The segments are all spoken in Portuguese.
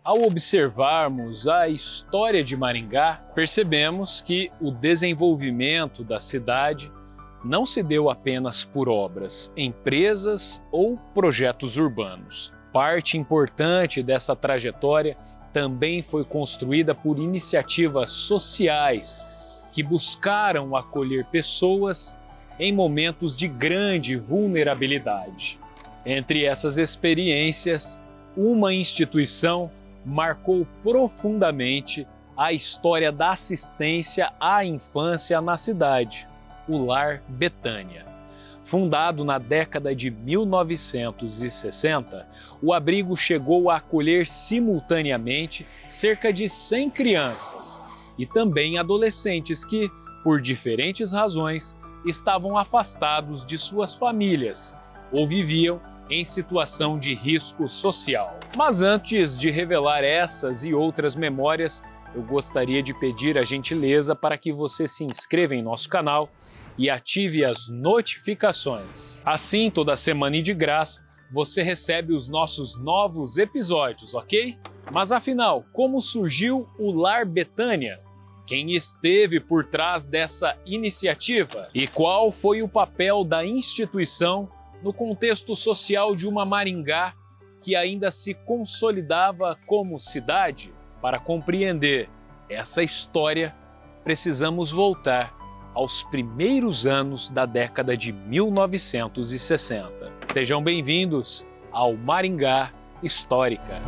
Ao observarmos a história de Maringá, percebemos que o desenvolvimento da cidade não se deu apenas por obras, empresas ou projetos urbanos. Parte importante dessa trajetória também foi construída por iniciativas sociais que buscaram acolher pessoas em momentos de grande vulnerabilidade. Entre essas experiências, uma instituição marcou profundamente a história da assistência à infância na cidade, o Lar Betânia. Fundado na década de 1960, o abrigo chegou a acolher simultaneamente cerca de 100 crianças e também adolescentes que, por diferentes razões, estavam afastados de suas famílias ou viviam em situação de risco social. Mas antes de revelar essas e outras memórias, eu gostaria de pedir a gentileza para que você se inscreva em nosso canal e ative as notificações. Assim, toda semana e de graça, você recebe os nossos novos episódios, ok? Mas afinal, como surgiu o Lar Betânia? Quem esteve por trás dessa iniciativa? E qual foi o papel da instituição no contexto social de uma Maringá que ainda se consolidava como cidade? Para compreender essa história, precisamos voltar aos primeiros anos da década de 1960. Sejam bem-vindos ao Maringá Histórica.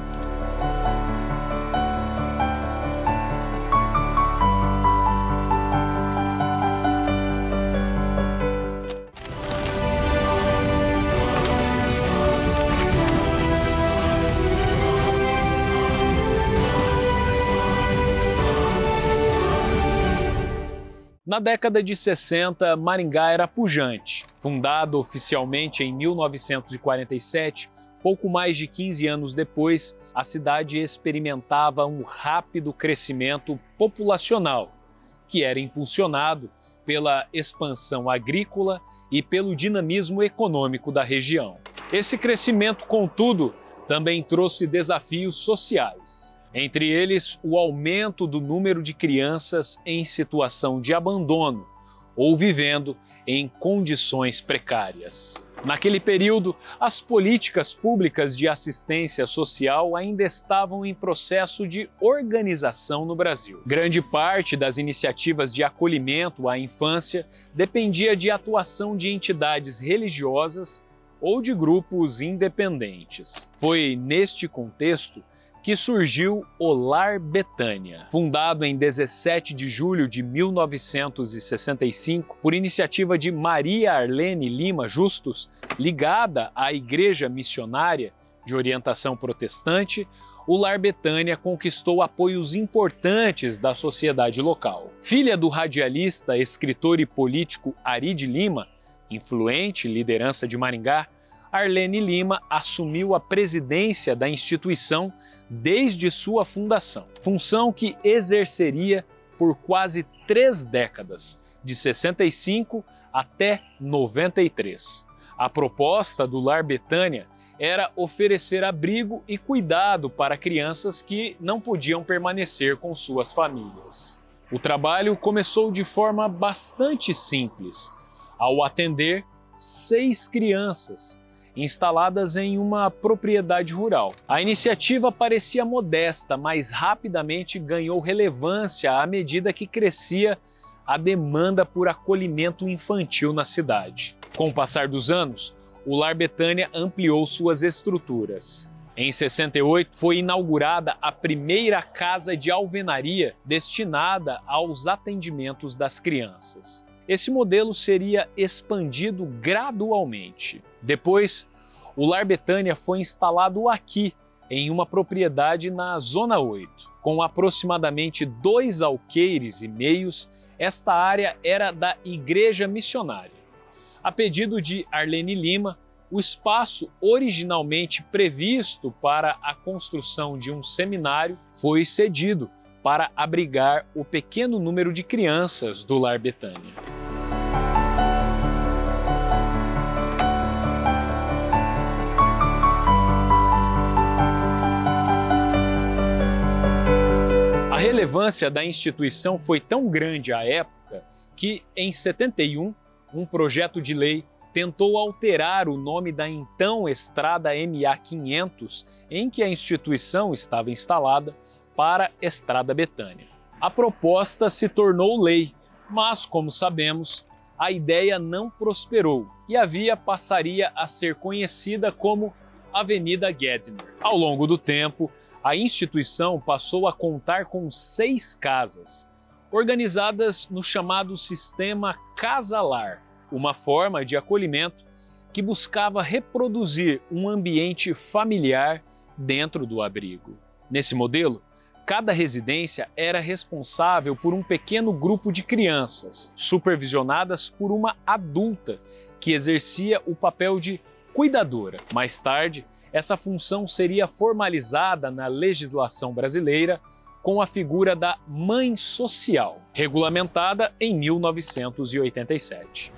Na década de 60, Maringá era pujante. Fundado oficialmente em 1947, pouco mais de 15 anos depois, a cidade experimentava um rápido crescimento populacional, que era impulsionado pela expansão agrícola e pelo dinamismo econômico da região. Esse crescimento, contudo, também trouxe desafios sociais. Entre eles, o aumento do número de crianças em situação de abandono ou vivendo em condições precárias. Naquele período, as políticas públicas de assistência social ainda estavam em processo de organização no Brasil. Grande parte das iniciativas de acolhimento à infância dependia de atuação de entidades religiosas ou de grupos independentes. Foi neste contexto que surgiu o Lar Betânia. Fundado em 17 de julho de 1965 por iniciativa de Maria Arlene Lima Justus, ligada à Igreja Missionária de orientação protestante, o Lar Betânia conquistou apoios importantes da sociedade local. Filha do radialista, escritor e político Ari de Lima, influente liderança de Maringá, Arlene Lima assumiu a presidência da instituição desde sua fundação, função que exerceria por quase 3 décadas, de 65 até 93. A proposta do Lar Betânia era oferecer abrigo e cuidado para crianças que não podiam permanecer com suas famílias. O trabalho começou de forma bastante simples, ao atender 6 crianças, instaladas em uma propriedade rural. A iniciativa parecia modesta, mas rapidamente ganhou relevância à medida que crescia a demanda por acolhimento infantil na cidade. Com o passar dos anos, o Lar Betânia ampliou suas estruturas. Em 68, foi inaugurada a primeira casa de alvenaria destinada aos atendimentos das crianças. Esse modelo seria expandido gradualmente. Depois, o Lar Betânia foi instalado aqui, em uma propriedade na Zona 8. Com aproximadamente 2 alqueires e meios, esta área era da Igreja Missionária. A pedido de Arlene Lima, o espaço originalmente previsto para a construção de um seminário foi cedido para abrigar o pequeno número de crianças do Lar Betânia. relevância da instituição foi tão grande à época que, em 71, um projeto de lei tentou alterar o nome da então Estrada MA-500, em que a instituição estava instalada, para Estrada Betânia. A proposta se tornou lei, mas, como sabemos, a ideia não prosperou e a via passaria a ser conhecida como Avenida Gedner. Ao longo do tempo, a instituição passou a contar com 6 casas, organizadas no chamado sistema Casa-Lar, uma forma de acolhimento que buscava reproduzir um ambiente familiar dentro do abrigo. Nesse modelo, cada residência era responsável por um pequeno grupo de crianças, supervisionadas por uma adulta, que exercia o papel de cuidadora. Mais tarde, essa função seria formalizada na legislação brasileira com a figura da mãe social, regulamentada em 1987.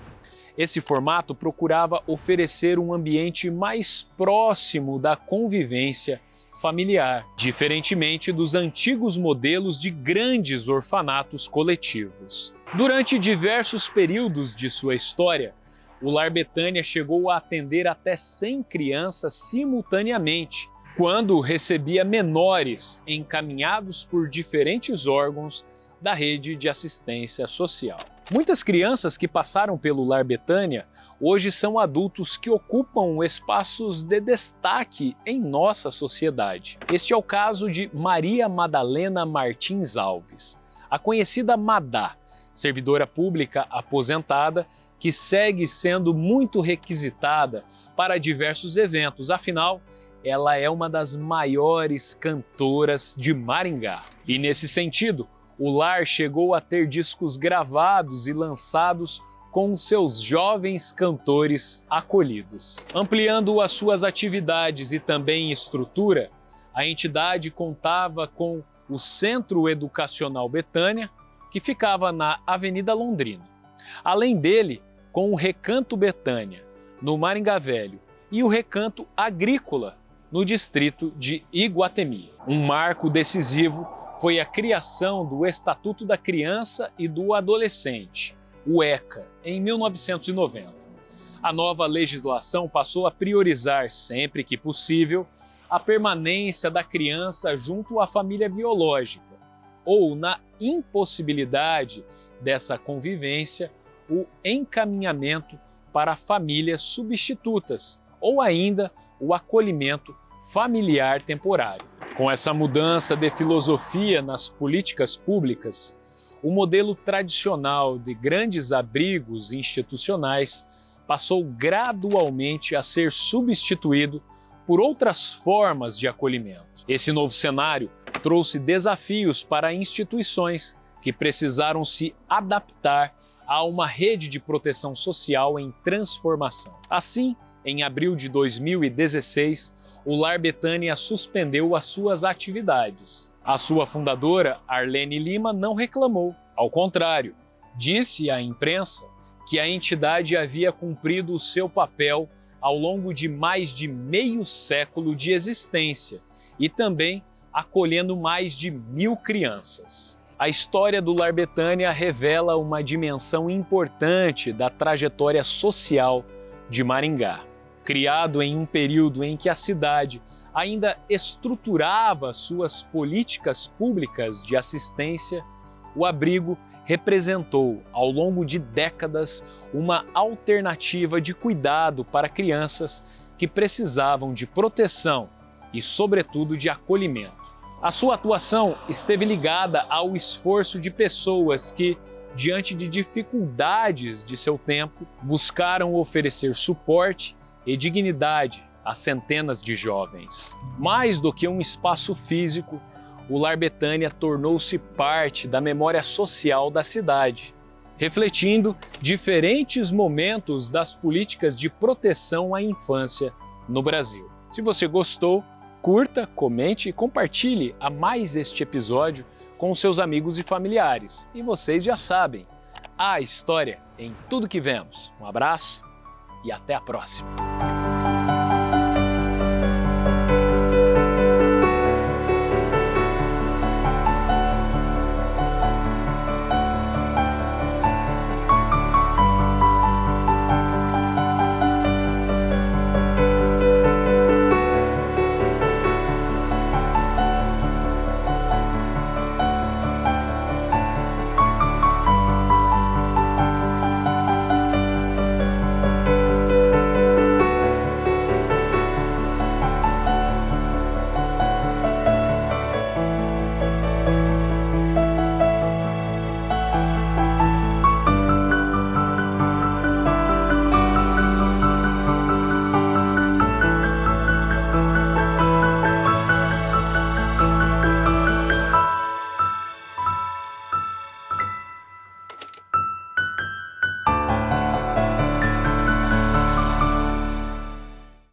Esse formato procurava oferecer um ambiente mais próximo da convivência familiar, diferentemente dos antigos modelos de grandes orfanatos coletivos. Durante diversos períodos de sua história, o Lar Betânia chegou a atender até 100 crianças simultaneamente, quando recebia menores encaminhados por diferentes órgãos da rede de assistência social. Muitas crianças que passaram pelo Lar Betânia hoje são adultos que ocupam espaços de destaque em nossa sociedade. Este é o caso de Maria Madalena Martins Alves, a conhecida Madá, servidora pública aposentada que segue sendo muito requisitada para diversos eventos, afinal, ela é uma das maiores cantoras de Maringá. E nesse sentido, o lar chegou a ter discos gravados e lançados com seus jovens cantores acolhidos. Ampliando as suas atividades e também estrutura, a entidade contava com o Centro Educacional Betânia, que ficava na Avenida Londrina. Além dele, com o Recanto Betânia, no Maringá Velho, e o Recanto Agrícola, no distrito de Iguatemi. Um marco decisivo foi a criação do Estatuto da Criança e do Adolescente, o ECA, em 1990. A nova legislação passou a priorizar, sempre que possível, a permanência da criança junto à família biológica, ou, na impossibilidade dessa convivência, o encaminhamento para famílias substitutas, ou ainda o acolhimento familiar temporário. Com essa mudança de filosofia nas políticas públicas, o modelo tradicional de grandes abrigos institucionais passou gradualmente a ser substituído por outras formas de acolhimento. Esse novo cenário trouxe desafios para instituições que precisaram se adaptar a uma rede de proteção social em transformação. Assim, em abril de 2016, o Lar Betânia suspendeu as suas atividades. A sua fundadora, Arlene Lima, não reclamou. Ao contrário, disse à imprensa que a entidade havia cumprido o seu papel ao longo de mais de meio século de existência e também acolhendo mais de 1.000 crianças. A história do Lar Betânia revela uma dimensão importante da trajetória social de Maringá. Criado em um período em que a cidade ainda estruturava suas políticas públicas de assistência, o abrigo representou, ao longo de décadas, uma alternativa de cuidado para crianças que precisavam de proteção e, sobretudo, de acolhimento. A sua atuação esteve ligada ao esforço de pessoas que, diante de dificuldades de seu tempo, buscaram oferecer suporte e dignidade a centenas de jovens. Mais do que um espaço físico, o Lar Betânia tornou-se parte da memória social da cidade, refletindo diferentes momentos das políticas de proteção à infância no Brasil. Se você gostou, curta, comente e compartilhe a mais este episódio com seus amigos e familiares. E vocês já sabem, há história em tudo que vemos. Um abraço e até a próxima!